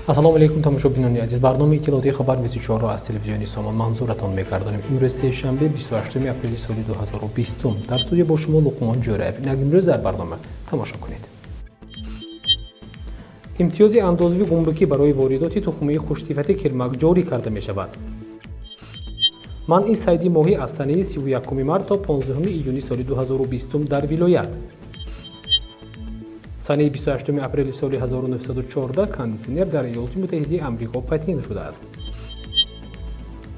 ассалому алейкум тамошобинони азиз, барномаи иттилоотии хабар 24 аз телевизиони Сомон манзуратон мегардонем. Имрӯз сешанбе 28 апрели соли 2020 дар студия бо шумо Луқмон Ҷӯраев. Инак имрӯз дар барнома тамошо кунед. имтиёзи андозави гумрукӣ барои воридоти тухмии хушсифати кирмак ҷорӣ карда мешавад. манъи сайди моҳӣ аз санаи 31 март то 15 июни соли 2020 дар вилоят. санаи 28 апрели соли 1914 кондитсионер дар Иёлоти Муттаҳидаи Амрико патент шудааст.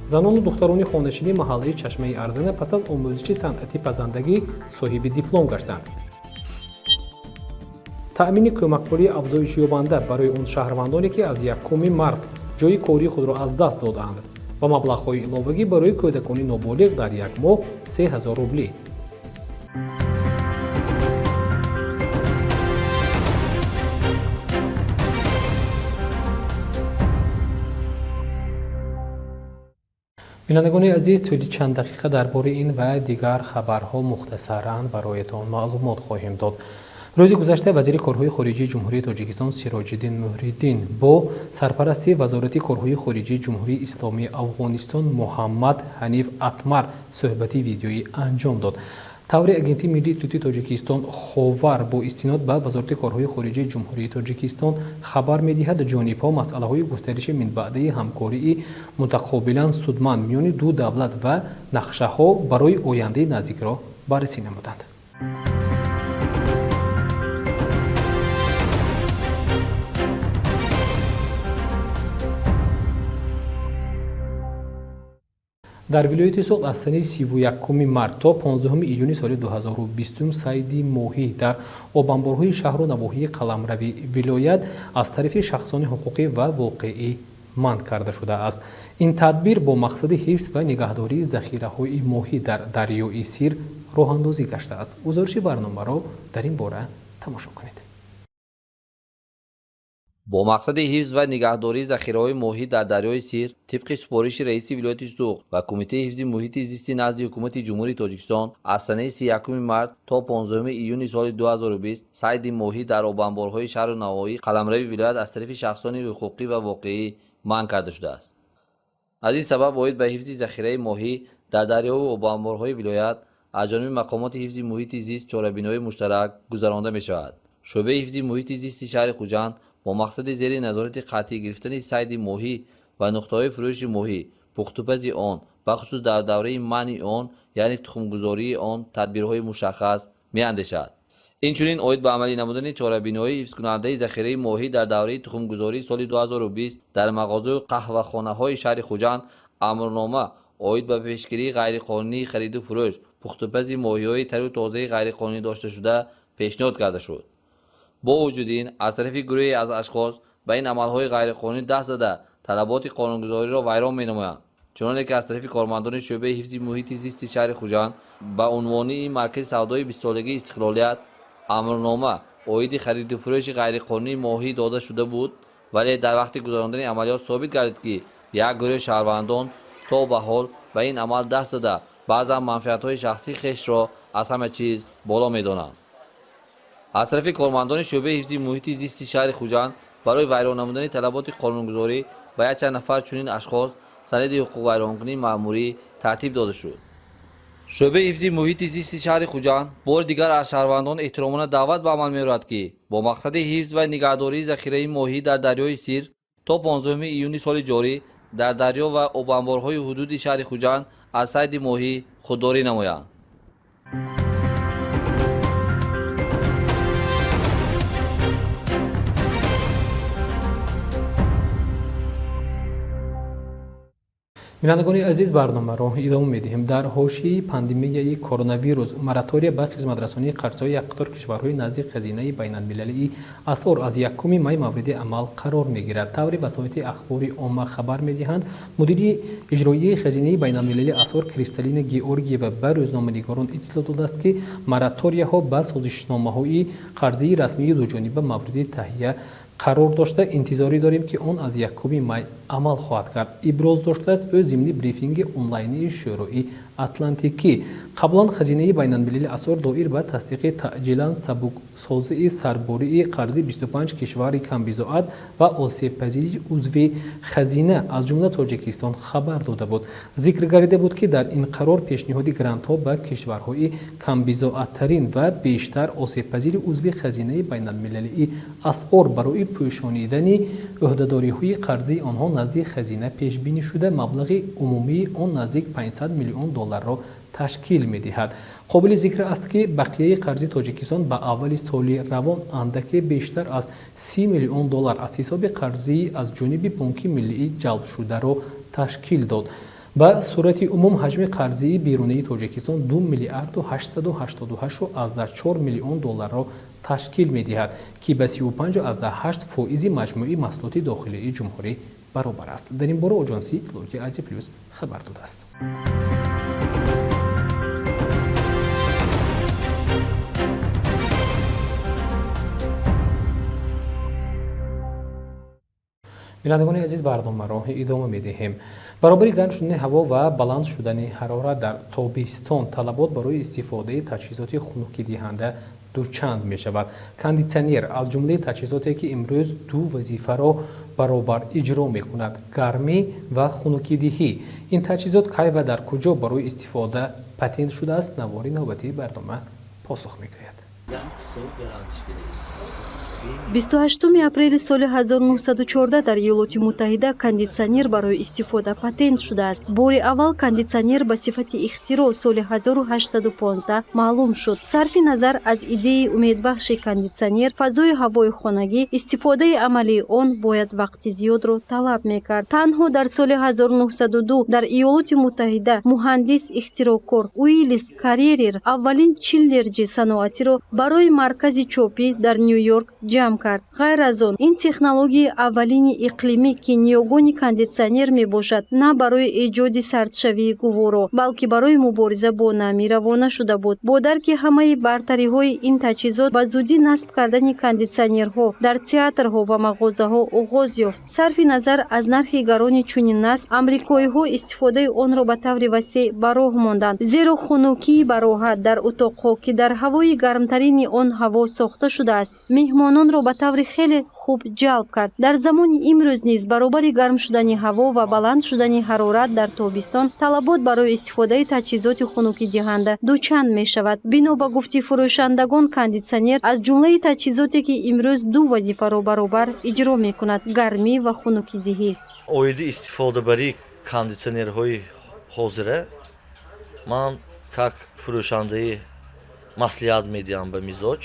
занону духтарони хонашини маҳаллаи Чашмаи Арзана пас аз омӯзиши санъати пазандагӣ соҳиби диплом гаштанд. таъмини кӯмакпулии афзоишёбанда барои он шаҳрвандоне ки аз 1 март ҷойи кори худро аз даст доданд ва маблағҳои иловагӣ барои кӯдакони ноболиғ дар як моҳ 3000 рублӣ. бинандагони азиз, тӯли чанд дақиқа дар бори ин ва дигар хабарҳо мухтасаран бароятон маълумот хоҳем дод. рӯзи гузашта вазири корҳои хориҷии ҷумҳурии Тоҷикистон Сироҷиддин Муҳриддин бо сарпарасти вазорати корҳои хориҷии ҷумҳурии Исломии Афғонистон Муҳаммад Ҳаниф Атмар суҳбати видеоӣ анҷом дод. таври агентии миллии иттилоти Тоҷикистон Ховар бо истинод ба вазорати корҳои хориҷии ҷумҳурии Тоҷикистон хабар медиҳад, ҷонибҳо масъалаҳои густариши минбаъдаи ҳамкории мутақобилан судманд миёни ду давлат ва нақшаҳо барои ояндаи наздикро баррасӣ намуданд. дар вилояти Суғд аз санаи 31 март то 15 июни соли 2020 сайди моҳӣ дар обанборҳои шаҳру навоҳии Қаламрави вилоят аз тарафи шахсони ҳуқуқӣ ва воқеӣ манъ карда шудааст. ин тадбир бо мақсади ҳифз ва нигаҳдории захираҳои моҳӣ дар дарёи Сир роҳандозӣ гаштааст. гузориши барномаро дар ин бора тамошо кунед. бо мақсади ҳифз ва нигаҳдории захираҳои моҳӣ дар дарёи Сир тибқи супориши раиси вилояти Суғд ва Кумитаи ҳифзи муҳити зисти назди ҳукумати ҷумҳурии Тоҷикистон аз санаи 31 март то 15 июни соли 2020 сайди моҳӣ дар обанборҳои шаҳру навоҳии Қаламрави вилоят аз тарафи шахсони ҳуқуқӣ ва воқеӣ манъ карда шудааст. аз ин сабаб оид ба ҳифзи захираи моҳӣ дар дарёву обанборҳои вилоят аз ҷониби мақомоти ҳифзи муҳити зист чорабиноии муштарак гузаронда мешавад. шӯъбаи ҳифзи муҳити зисти шаҳри Хуҷанд бо мақсади зери назорати қатъӣ гирифтани сайди моҳӣ ва нуқтаҳои фурӯши моҳӣ, пухтупази он, бахусус дар давраи манъи он, яъне тухмгузории он тадбирҳои мушаххас меандешад. инчунин оид ба амалӣ намудани чорабиноии ҳифзкунандаи захираи моҳӣ дар давраи тухмгузории соли 2020 дар мағозаҳои қаҳвахонаҳои шаҳри Хуҷанд амрнома оид ба пешгирии ғайриқонунии хариду фурӯш, пухтупази моҳиҳои тару тозаи ғайриқонунӣ дошташуда пешниҳод карда шуд. бо вуҷуди ин аз тарафи гурӯҳе аз ашхос ба ин амалҳои ғайриқонунӣ даст зада талаботи қонунгузориро вайрон менамоянд, чуноне ки аз тарафи кормандони шӯъбаи ҳифзи муҳити зисти шаҳри Хуҷанд ба унвони ин маркази савдои 20-солагии Истиқлолият амрнома оиди хариду фурӯши ғайриқонунии моҳӣ дода шуда буд, вале дар вақти гузарондани амалиёт собит гардид ки як гурӯҳи шаҳрвандон то ба ҳол ба ин амал даст зада баъзан манфиатҳои шахсии хешро аз ҳама чиз боло медонанд. аз тарафи кормандони шӯъбаи ҳифзи муҳити зисти шаҳри Хуҷанд барои вайрон намудани талаботи қонунгузорӣ ба якчанд нафар чунин ашхос санади ҳуқуқвайронкунии маъмурӣ тартиб дода шуд. шӯъбаи ҳифзи муҳити зисти шаҳри Хуҷанд бори дигар аз шаҳрвандон эҳтиромона даъват ба амал меорад ки бо мақсади ҳифз ва нигаҳдории захираи моҳӣ дар дарёи Сир то 15 июни соли ҷорӣ дар дарё ва обанборҳои ҳудуди шаҳри Хуҷанд аз сайди моҳӣ худдорӣ намоянд. бинандагони азиз, барномаро идома медиҳем. дар ҳошияи пандемияи коронавирус моратория ба хизматрасонии қарзҳои як қатор кишварҳои назди хазинаи байналмилалии асъор аз 1 май мавриди амал қарор мегирад. таври васоити ахбори омма хабар медиҳанд, мудири иҷроии хазинаи байналмилалии асъор Кристалина Георгиева ба рӯзноманигорон иттилоъ додааст ки мораторияҳо ба созишномаҳои қарзии расмии дуҷониба мавриди таҳия қарор дошта, интизорӣ дорем ки он аз 1 май амал хоҳад кард. Иброз доштааст ӯ зимни брифинги онлайнии шӯрои атлантикӣ. Қаблан хазинаи байналмилали асъор доир ба тасдиқи таъҷилан сабуксозии сарбории қарзи 25 кишвари камбизоат ва осебпазири узви хазина аз ҷумла Тоҷикистон хабар дода буд. Зикр гардида буд ки дар ин қарор пешниҳоди грантҳо ба кишварҳои камбизоаттарин ва бештар осебпазири узви хазинаи байналмилалии асъор барои пӯшонидани ӯҳдадориҳои қарзии онҳо назди хазина пешбинӣ шуда маблағи умумии он наздик 500 миллион долларро ташкил медиҳад. Қобили зикр аст ки бақияи қарзи Тоҷикистон ба аввали соли равон андаке бештар аз 30 миллион доллар аз ҳисоби қарзии аз ҷониби Бонки Миллии ҷалбшударо ташкил дод. Ба сурати умум ҳаҷми қарзии берунии Тоҷикистон 2 миллиарду 888,4 миллион долларро ташкил медиҳад, ки ба 35,8% маҷмӯи маҳсулоти дохилии ҷумҳурӣ баробар аст. Дар ин бора оҷонсии иттилоъоти Азия Плюс хабар додааст. бинандагони азиз, барномаро идома медиҳем. баробари гарм шудани ҳаво ва баланд шудани ҳарорат дар тобистон талабот барои истифодаи таҷҳизоти хунукидиҳанда дучанд мешавад. Кондитсионер аз ҷумлаи таҷҳизоте ки имрӯз ду вазифаро баробар иҷро мекунад: гармӣ ва хунукидиҳӣ. Ин таҷҳизот кай ва дар куҷо барои истифода патент шудааст? Навори навбатии барнома посух мегӯяд. 28 апрели соли 1914 дар Иёлоти Муттаҳида кондитсионер барои истифода патент шудааст. Бори аввал кондитсионер ба сифати ихтироъ соли 1815 маълум шуд. Сарфи назар аз идеяи умедбахши кондитсионер, фазои ҳавои хонагӣ, истифодаи амалии он бояд вақти зиёдро талаб мекард. Танҳо дар соли 1902 дар Иёлоти Муттаҳида муҳандис ихтироъкор Уиллис Карререр аввалин чиллерҷи саноатиро барои маркази чопӣ дар Нью-Йорк ҷамъ кард. ғайр аз он, ин технологияи аввалини иқлимӣ ки ниёгони кондитсионер мебошад, на барои эҷоди сардшавии гуворо, балки барои мубориза бо намӣ равона шуда буд. Бо дарки ҳамаи бартариҳои ин таҷҳизот ба зудӣ насб кардани кондитсионерҳо дар театрҳо ва мағозаҳо оғоз ёфт. Сарфи назар аз нархи гарони чунин насб, амрикоиҳо истифодаи онро ба таври васеъ ба роҳ монданд, зеро хунукии бароҳат дар утоқҳо ки дар ҳавои гармтарини он ҳаво сохта шудааст, меҳмононро ба таври хеле хуб ҷалб кард. Дар замони имрӯз низ баробари гарм шудани ҳаво ва баланд шудани ҳарорат дар тобистон талабот барои истифодаи таҷҳизоти хунукидиҳанда дучанд мешавад. Бино ба гуфти фурӯшандагон, кондитсионер аз ҷумлаи таҷҳизоте ки имрӯз ду вазифаро баробар иҷро мекунад: гармӣ ва хунукидиҳӣ. Оиди истифодабарии кондитсионерҳои ҳозира ман как фурӯшандаи маслиҳат медиҳам ба мизоҷ.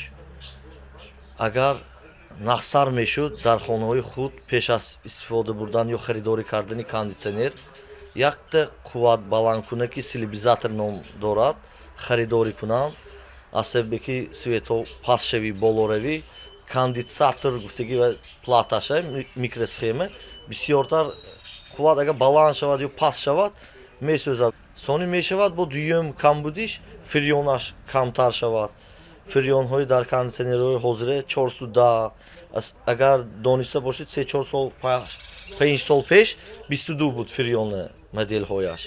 агар нақсар мешуд дар хонаҳои худ пеш аз истифода бурдан ё харидорӣ кардани кондитсионер якта қувватбаландкунаки силибизатор ном дорад, харидорӣ кунанд, аз себебе ки светҳо пастшавӣ болоравӣ, конденсатор гуфтагӣ ва платаша микросхема бисёртар қувват агар баланд шавад ё паст шавад месӯзад. Сони мешавад бо дуюм камбудиш фирёнаш камтар шавад. фирёнҳои дар кондитсионерҳои ҳозира 410, агар дониста бошед 3-4 сол 5 сол пеш 22 буд фирёна моделҳояш.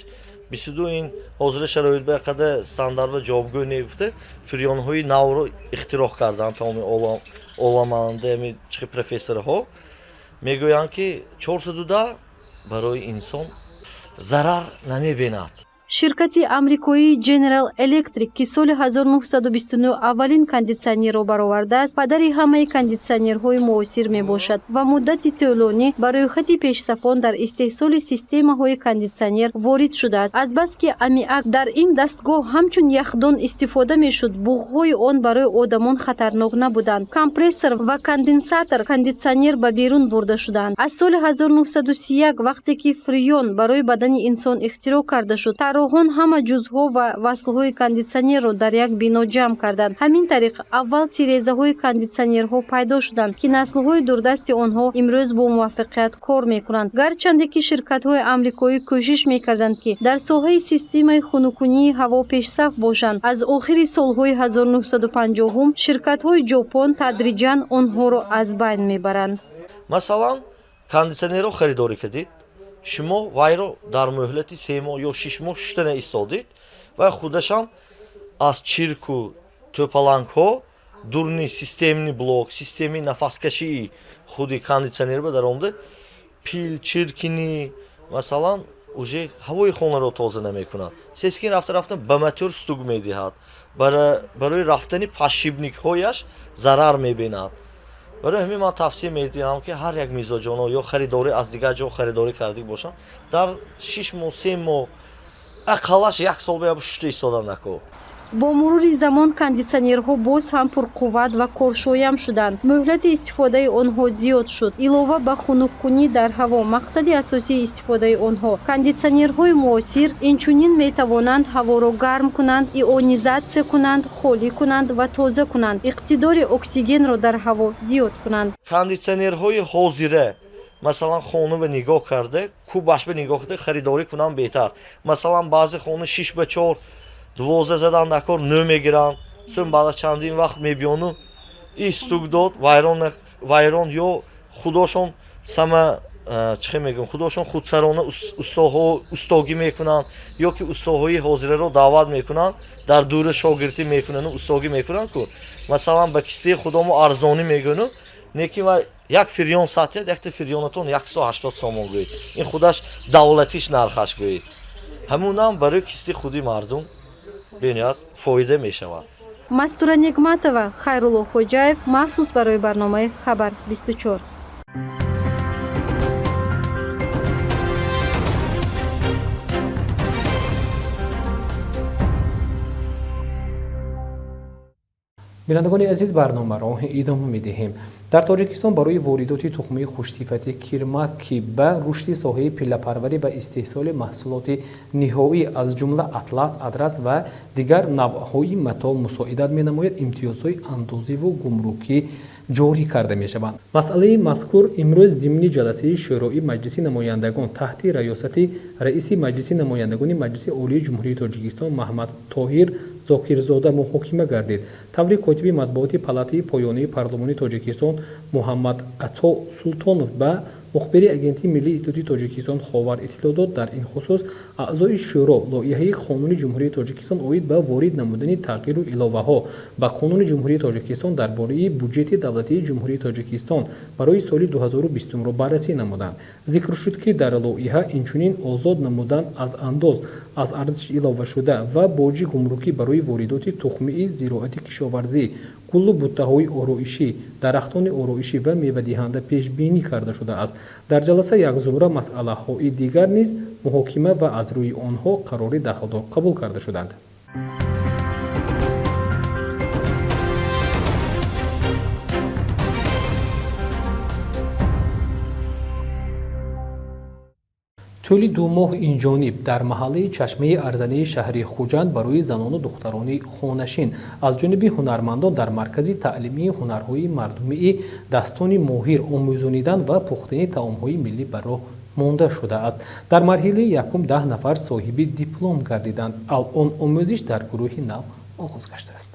22 ин ҳозира шароит ба қадар стандарт ҷавобгӯ негуфта, фирёнҳои навро ихтироъ карданд. тамоми оламанда чихи профессорҳо мегӯянд ки 410 барои инсон зарар намебинад. Ширкати амрикоии General Electric ки соли 1929 аввалин кондитсионерро баровардааст, падари ҳамаи кондитсионерҳои муосир мебошад ва муддати тӯлонӣ ба рӯйхати пешсафон дар истеҳсоли системаҳои кондитсионер ворид шудааст. Азбаски аммиак дар ин дастгоҳ ҳамчун яхдон истифода мешуд, буғҳои он барои одамон хатарнок набуданд. Компрессор ва конденсатор кондитсионер ба берун бурда шуданд. Аз соли 1931 вақте ки фриён барои бадани инсон ихтироъ карда шуд, роҳон ҳама ҷузъҳо ва васлҳои кондитсионерро дар як бино ҷамъ карданд. ҳамин тариқ аввал тирезаҳои кондитсионерҳо пайдо шуданд ки наслҳои дурдасти онҳо имрӯз бо муваффақият кор мекунанд. гарчанде ки ширкатҳои амрикоӣ кӯшиш мекарданд ки дар соҳаи системаи хунукунии ҳаво пешсаф бошанд, аз охири солҳои 1950 ширкатҳои ҷопон тадриҷан онҳоро аз байн мебаранд. масалан, кондитсионерро харидорӣ кардед, шумо вайро дар муҳлати 3 моҳ ё 6 моҳ шуштана истодед ва худашам аз чирку тӯпалангҳо дурни системни блок, системи нафаскашии худи кондитсионерба даромда пил, чиркини масалан уже ҳавои хонаро тоза намекунад. Сескин рафта ба мотор стуг медиҳад. Барои рафтани подшипникҳояш зарар мебинад. барои ҳамин ман тавсия медиҳам ки ҳар як мизоҷоно ё харидорӣ аз дигар ҷо харидорӣ кардик бошанд дар 6 моҳ 3 моҳ ақаллаш 1 сол бея шушта истода наков. бо мурури замон кондитсионерҳо боз ҳам пурқувват ва коршоям шуданд. муҳлати истифодаи онҳо зиёд шуд. илова ба хунуккунӣ дар ҳаво мақсади асосии истифодаи онҳо кондитсионерҳои муосир инчунин метавонанд ҳаворо гарм кунанд, ионизатсия кунанд, холӣ кунанд ва тоза кунанд, иқтидори оксигенро дар ҳаво зиёд кунанд. кондитсионерҳои ҳозира масалан хонава нигоҳ карда кубашба нигоҳ карда харидорӣ кунанд беҳтар. масалан баъзе хона 6x4 12 задан дакор нӯ мегиранд, сӯм баъд аз чандин вақт мебиёну истук дод вайрон ё худошон сама чӣ мегӯям худошон худсарона устогӣ мекунанд ё ки устоҳои ҳозираро даъват мекунанд дар дура шогирдӣ мекунанд устогӣ мекунанд ку масалан ба кистии худомо арзонӣ мегӯну неки ва як фирён сатед якта фирёнатон 180 сомон гӯед. ин худаш давлатиш нархаш гӯед. ҳамунам барои кисти худи мардум бениҳоят фоида мешавад. мастура нигматова, хайрулло хоҷаев, махсус барои барномаи Хабар 24. бинандагони азиз, барномаро идома медиҳем. дар тоҷикистон барои воридоти тухмии хушсифати кирмаки ба рушди соҳаи пиллапарварӣ ва истеҳсоли маҳсулоти ниҳоӣ аз ҷумла атлас, адрас ва дигар навъҳои матоъ мусоидат менамояд имтиёзҳои андозиву гумрукӣ ҷорӣ карда мешаванд. масъалаи мазкур имрӯз зимни ҷаласаи шӯрои маҷлиси намояндагон таҳти раёсати раиси маҷлиси намояндагони маҷлиси олии ҷумҳурии Тоҷикистон Маҳмад Тоҳир Зокирзода муҳокима гардид. таври котиби матбуоти палатаи поёнии парлумонии Тоҷикистон Муҳаммад Ато Султонов ба мухбири агентии миллии иттилоти Тоҷикистон Ховар иттилоъ дод. дар ин хусус аъзои шӯро лоиҳаи Қонуни Ҷумҳурии Тоҷикистон оид ба ворид намудани тағйиру иловаҳо ба Қонуни Ҷумҳурии Тоҷикистон дар бораи буҷети давлатии Ҷумҳурии Тоҷикистон барои соли 2020-ро баррасӣ намуданд. зикр шуд ки дар лоиҳа инчунин озод намудан аз андоз аз арзиш иловашуда ва боҷи гумрукӣ барои воридоти тухмии зироати кишоварзӣ, гулу буттаҳои ороишӣ, дарахтони ороишӣ ва мевадиҳанда пешбинӣ карда шудааст. дар ҷаласа як зумра масъалаҳои дигар низ муҳокима ва аз рӯи онҳо қарори дахлдор қабул карда шуданд. тӯли 2 моҳ инҷониб дар маҳаллаи чашмаи арзании шаҳри Хуҷанд барои занону духтарони хонашин аз ҷониби ҳунармандон дар маркази таълимии ҳунарҳои мардумии Дастони Моҳир омӯзонидан ва пухтани таомҳои миллӣ ба роҳ монда шудааст. дар марҳилаи якум 10 нафар соҳиби диплом гардиданд. алон омӯзиш дар гурӯҳи нав оғоз гаштааст.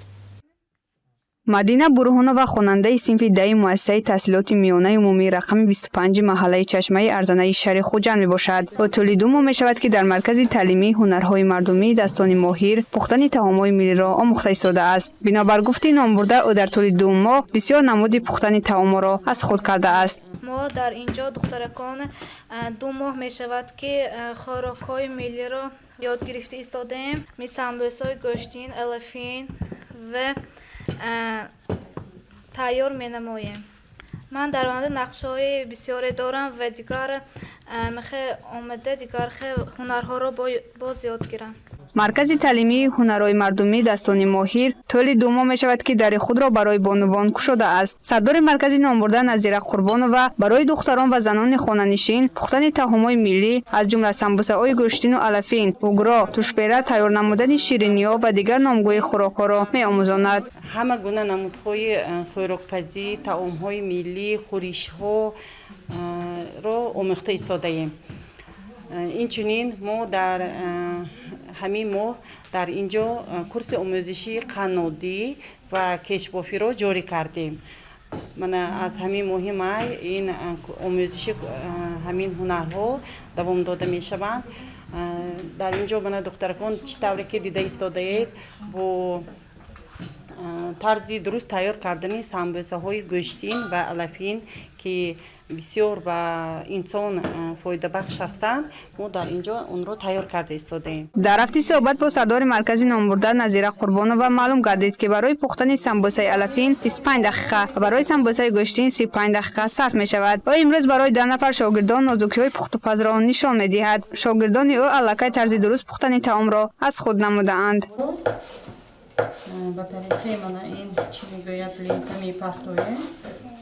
Мадина Бурҳонова хонандаи синфи даи муассисаи таҳсилоти миёнаи умумии рақами 25 маҳаллаи чашмаи арзанаи шаҳри Хуҷанд мебошад. бо тӯли 2 моҳ мешавад ки дар маркази таълимии ҳунарҳои мардумии Дастони Моҳир пухтани таомҳои миллиро омӯхта истодааст. бинобар гуфти номбурда ӯ дар тӯли 2 моҳ бисёр намуди пухтани таомҳоро аз худ кардааст. мо дар инҷо духтаракон 2 моҳ мешавад ки хӯрокҳои миллиро ёд гирифта истодаем, мисамбӯсҳои гӯштин, элафин ва тайёр менамоем. ман дар онда нақшаҳои бисёре дорам ва дигар мехе омада дигар ҳунарҳоро боз ёд гирам. маркази таълимии ҳунарҳои мардумии Дастони Моҳир тӯли 2 моҳ мешавад ки дари худро барои бонувон кушодааст. сардори маркази номбурда Назира Қурбонова барои духтарон ва занони хонанишин пухтани таомҳои миллӣ аз ҷумла самбусаҳои гӯштину алафин, угро, тушпера, тайёр намудани шириниҳо ва дигар номгӯи хӯрокҳоро меомӯзонад. ҳама гуна намудҳои хӯрокпазӣ, таомҳои миллӣ, хӯришҳоро омӯхта истодаем. инчунин мо дар ҳамин моҳ дар инҷо курси омӯзиши қаннодӣ ва кечбофиро ҷорӣ кардем. من از همین مهمه این آموزش همین هنرها دوام داده می شوند. در اینجا من دخترکان چطوری که دیده ایستاده اید با طرزی درست تیار کردن سمبوسه های گوشتین و علفین که بسیار به انسان فایده بخش هستند. ما در اینجا اون رو تیار کرده ایستاده ایم. در رفتی صحبت با سردار مرکزی نامبرده نظیره قربانووا معلوم گردید که برای پختن سمبوسه علفین 25 دقیقه و برای سمبوسه گوشتین 35 دقیقه صرف می شود. و امروز برای 10 نفر شاگردان نازکی های پخت و پز را نشان می دهد. شاگردان او الکی طرز درست پختن طعام را از خود نموده اند. به طریقه من این چی میگوید لینتا میپختویم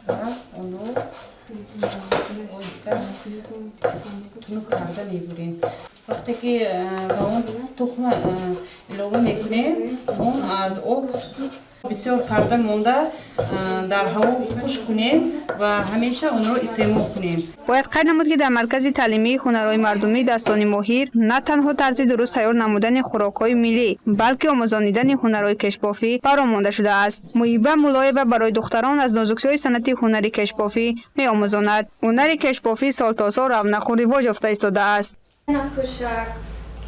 و اون رو تنوک کرده میبریم. وقتی که به اون تخم علاوه میکنیم اون از آب بسیار کرده مونده در هوا خشک کنیم و همیشه اون رو استعمال کنیم. باید قید نمود که در مرکز تعلیمی هنرهای مردمی دستان ماهر نه تنها طرز درست تیار نمودن خوراک‌های ملی بلکه آموزانیدن هنرهای کشبافی برآمده شده است. محیبه ملایبه برای دختران از نازکی‌های صنعتی هنری کشبافی می‌آموزاند. هنر کشبافی سال تا سال رونق و رواج یافته ایستاده است.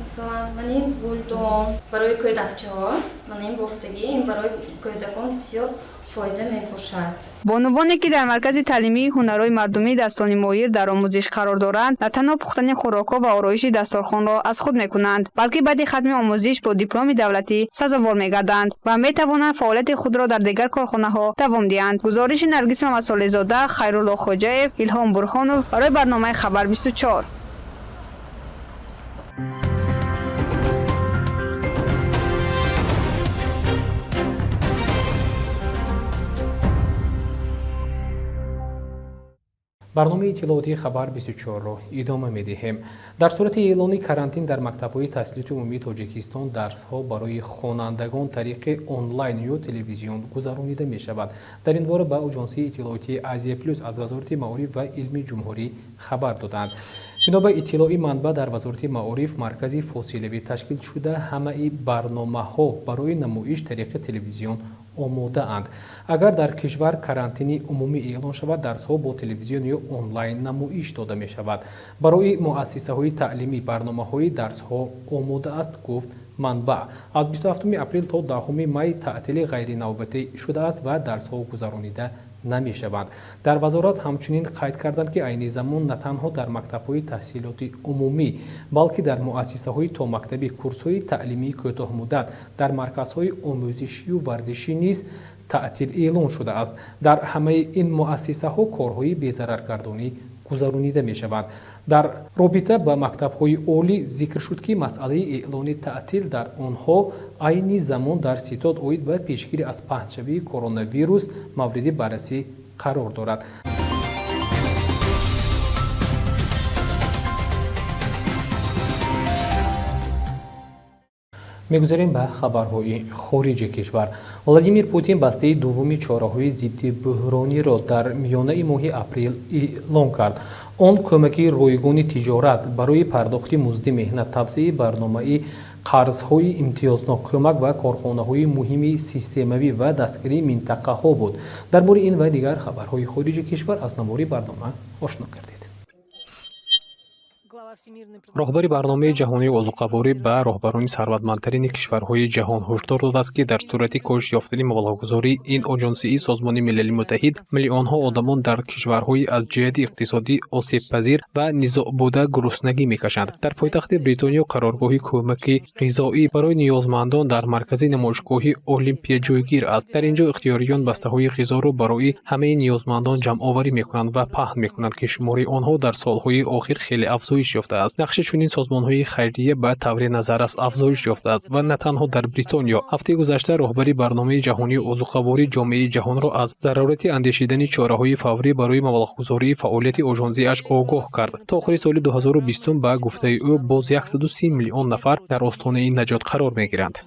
مثلا من این گلدون برای کودک‌ها من این بافتگی این برای کودکان بسیار فایده می‌باشد. بانوانی که در مرکز تعلیمی هنرهای مردمی دستان ماهر در آموزش قرار دارند نه تنها پختن خوراک‌ها و آرایش دسترخوان را از خود می‌کنند بلکه بعد ختم آموزش با دیپلم دولتی سزاوار می‌گردند و می‌توانند فعالیت خود را در دیگر کارخانه‌ها دوام دهند. گزارش نرگس محمد صالح‌زاده، خیرالله خوجاєв، الهام برهانov برای برنامه خبر 24. برنامه اطلاعاتی خبر 24 را ادامه می‌دهیم. در صورت اعلان کارانتین در مکتب‌های تحصیلات عمومی تاجیکستان درس‌ها برای خوانندگان طریق آنلاین یا تلویزیون گذرانیده می‌شود. در این باره به آژانس اطلاعاتی آزیا پلوس از وزارت معارف و علم جمهوری خبر دادند. بنا به اطلاع منبع در وزارت معارف مرکزی فاصله‌ای تشکیل شده همه برنامه‌ها برای نمایش طریق تلویزیون آماده اند. اگر در کشور کارانتین عمومی اعلان شود درس‌ها با تلویزیون یا آنلاین نمایش داده می شود. برای مؤسسه‌های تعلیمی برنامه‌های درس‌ها آماده است گفت منبع. از 27 اپریل تا 10 می تعطیل غیر نوبتی شده است و درس‌ها گذرانیده نمی شوند. در وزارت همچنین قید کردند که عین زمان نه تنها در مکتب‌های تحصیلاتی عمومی بلکه در مؤسسه‌های تا مکتبی کورس‌های تعلیمی کوتاه مدت در مرکزهای آموزشی و ورزشی نیز تعطیل اعلان شده است. در همه این مؤسسه‌ها کارهای بی‌ضررگردانی گذرانیده می شود. در رابطه با مکتب‌های عالی ذکر شد که مسئله اعلان تعطیل در آنها عین زمان در ستاد اوید و پیشگیری از پهن‌شوی کرونا ویروس مورد بررسی قرار دارد. می‌گذاریم به خبرهای خارج کشور. ولادیمیر پوتین بسته دوم چاره‌های ضد بحرانی را در میانه ماه اپریل اعلام کرد. آن کمک رایگان تجارت برای پرداخت مزد مهنت، توسعه برنامه قرض‌های امتیازناک، کمک و کارخانه‌های مهم سیستمی و دستگیری منطقه‌ها بود. درباره این و دیگر خبرهای خارج کشور از نماره برنامه آشنا کردید. راهبر برنامه جهانی اوزوقواری به راهبران ثروتمندترین کشورهای جهان هشدار داده است که در صورت کاهش یافتن مبلغ‌گذاری این آژانسی سازمان ملل متحد میلیون‌ها آدمان در کشورهای از جهت اقتصادی آسیب‌پذیر و نزاع بوده گرسنگی می‌کشند. در پایتخت بریتانیا قرارگاه کمک غذایی برای نیازمندان در مرکز نمایشگاه المپیا جایگیر است. در اینجا اختیاریان بسته‌های غذا را برای همه نیازمندان جمع‌آوری می‌کنند و پهن می‌کنند که شمار آنها در سال‌های آخر خیلی افزایش یافته است. نقش چنین سازمان‌های خیریه به طور نظر است افزایش یافته است و نه تنها در بریتانیا. هفته گذشته راهبر برنامه جهانی اوزوقواری جامعه جهان را از ضرورت اندیشیدن چاره‌های فوری برای مبلغ‌گذاری فعالیت آژانسی‌اش آگاه کرد. تا آخر سال 2020 به گفته او باز 130 میلیون نفر در آستانه نجات قرار می‌گیرند.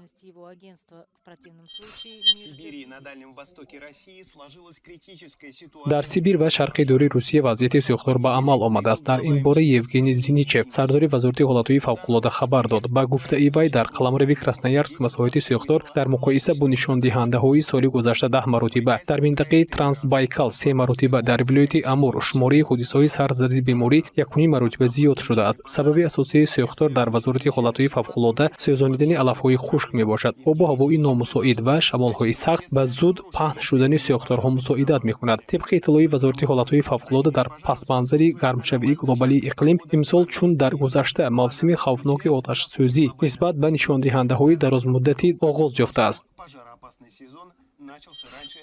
Сибири на Дальнем Востоке России сложилась критическая ситуация. дар сибир ва шарқи дори русия вазъияти сӯхтор ба амал омадааст. Дар ин бора Евгений Зиничев, сардори вазорати ҳолатҳои фавқулода хабар дод. Ба гуфтаи вай дар қаламрави Красноярск масоҳати сӯхтор дар муқоиса бо нишондиҳандаҳои соли гузашта 10 маротиба, дар минтақаи Трансбайкал 3 маротиба, дар вилояти Амур шумораи ҳодисаҳои сарзади беморӣ 1 маротиба зиёд шудааст. Сабаби асосии сӯхтор дар вазорати ҳолатҳои фавқулода сӯзонидани алафҳои хушк мебошад. Обу ҳавои номусоид ва шамолҳои сахт ба зуд паҳн шудани сӯхторҳо мусоидат мекунад. Тибқи иттилои вазорати ҳолатҳои фавқулода дар пасманзари гармшавии глобалии иқлим имсол чун дар гузашта мавсими хавфноки оташсӯзӣ нисбат ба нишондиҳандаҳои дарозмуддатӣ оғоз ёфтааст. Пожароопасный сезон начался раньше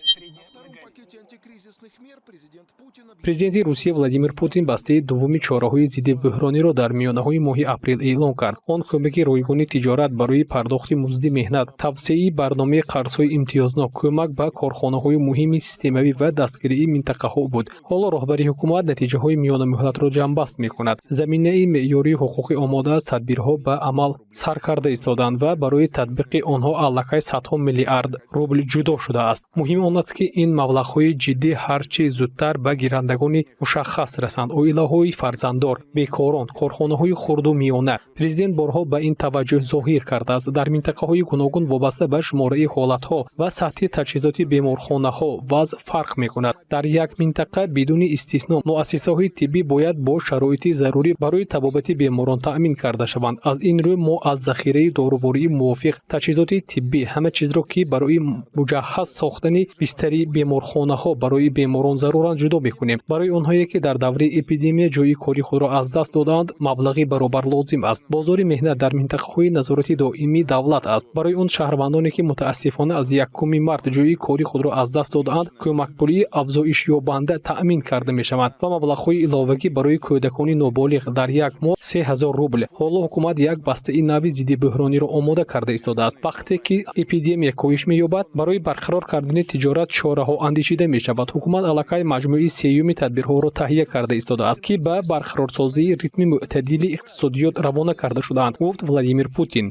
президенти Русия Владимир Путин бастаи дуввуми чораҳои зидди бӯҳрониро дар миёнаҳои моҳи апрел эълон кард. Он кӯмаки ройгони тиҷорат барои пардохти музди меҳнат, тавсеяи барномаи қарзҳои имтиёзнок, кӯмак ба корхонаҳои муҳими системавӣ ва дастгирии минтақаҳо буд. Ҳоло роҳбари ҳукумат натиҷаҳои миёнамуҳлатро ҷамъбаст мекунад. Заминаи меъёрии ҳуқуқӣ омода аст табирҳо ба амал сар карда истоданд ва барои татбиқи онҳо аллакай садҳо миллиард рубл ҷудо шудааст. муҳим он аст ки ин маблағҳои ҷиддӣ ҳарчи зудтар ба гирандагони мушаххас расанд: оилаҳои фарзанддор, бекорон, корхонаҳои хурду миёна. Президент борҳо ба ин таваҷҷӯҳ зоҳир кардааст. Дар минтақаҳои гуногун вобаста ба шумораи ҳолатҳо ва сатҳи таҷҳизоти беморхонаҳо вазъ фарқ мекунад. Дар як минтақа бидуни истисно муассисаҳои тиббӣ бояд бо шароити зарурӣ барои табобати беморон таъмин карда шаванд. Аз ин рӯ мо аз захираи дорувории мувофиқ, таҷҳизоти тиббӣ, ҳама чизро ки барои муҷаҳҳаз сохтани бистари беморхонаҳо барои беморон заруранд ҷудо мекунем. Барои онҳое ки дар даври эпидемия ҷои кори худро аз даст доданд, маблағи баробар лозим аст. Бозори меҳнат дар минтақаҳои назорати доимии давлат аст. Барои он шаҳрвандоне ки мутаассифона аз 1 март ҷои кори худро аз даст доданд, кӯмакпулии афзоишёбанда таъмин карда мешаванд ва маблағҳои иловагӣ барои кӯдакони ноболиғ дар як моҳ 3000 рубл. Ҳоло ҳукумат як бастаи нави зидди бӯҳрониро омода карда истодааст. Вақте ки эпидемия коҳиш меёбад, барои барқарор кардани тиҷорат чораҳо андешида мешавад. Ҳукумат аллакай маҷмӯи сеюми тадбирҳоро таҳия карда истодааст, ки ба барқарорсозии ритми мӯътадили иқтисодиёт равона карда шудаанд, гуфт Владимир Путин.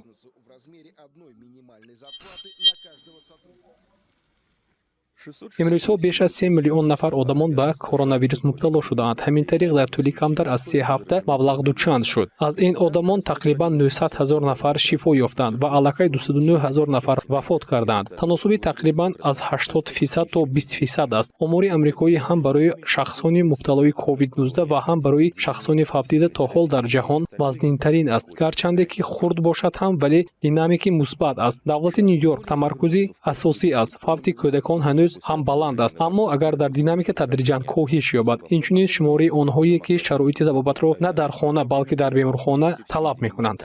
имрӯзҳо беш аз 3 миллион нафар одамон ба коронавирус мубтало шудаанд. ҳамин тариқ дар тӯли камтар аз 3 ҳафта маблағ дучанд шуд. аз ин одамон тақрибан 900 000 нафар шифо ёфтанд ва аллакай 209 000 нафар вафот карданд. таносуби тақрибан аз 80% то 20% аст. омори амрикоӣ ҳам барои шахсони мубталои COVID-19 ва ҳам барои шахсони вафтида то ҳол дар ҷаҳон вазнинтарин аст. гарчанде ки хурд бошад ҳам, вале динамики мусбат аст. давлати Нью-Йорк тамаркузи асосӣ аст. вафти кӯдакон ҳанӯз ҳам баланд аст, аммо агар дар динамика тадриҷан коҳиш ёбад, инчунин шумораи онҳое ки шароити табобатро на дар хона, балки дар беморхона талаб мекунанд.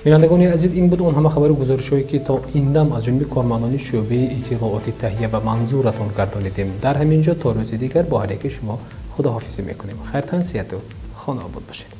бинандагони азиз, ин буд он ҳама хабару гузоришҳое ки то ин дам аз ҷониби кормандони шӯъбаи иттилооти таҳия ба манзуратон гардонидем. дар ҳамин ҷо то рӯзи дигар бо ҳар яки шумо худоҳофизӣ мекунем. хайртан, сеҳату хона обод бошед.